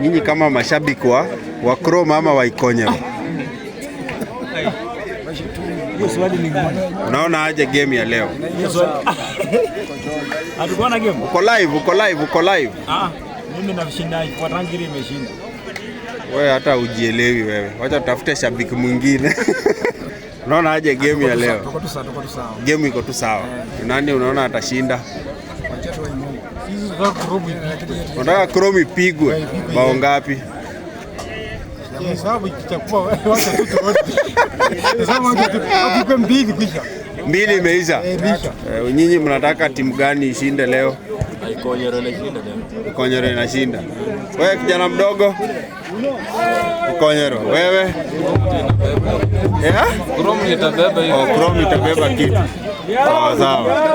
Nyinyi kama mashabiki wa Chrome ama wa Ikonyero, unaona aje game ya leo? Hatukuona game. Uko live. Mimi nashinda kwa Rangiri imeshinda. Wewe hata ujielewi wewe. Wacha tutafute shabiki mwingine. Unaona aje game ya leo? Tuko tu sawa. Game iko tu sawa. Nani unaona atashinda? Unataka Chrome ipigwe bao ngapi? Sababu ikichukua wacha tu wote. Sasa mbili kisha. Mbili imeisha. Nyinyi mnataka timu gani ishinde leo? Ikonyero inashinda leo. Ikonyero inashinda. Wewe kijana mdogo? Ikonyero. Wewe? Chrome itabeba hiyo. Chrome itabeba kitu. Sawa.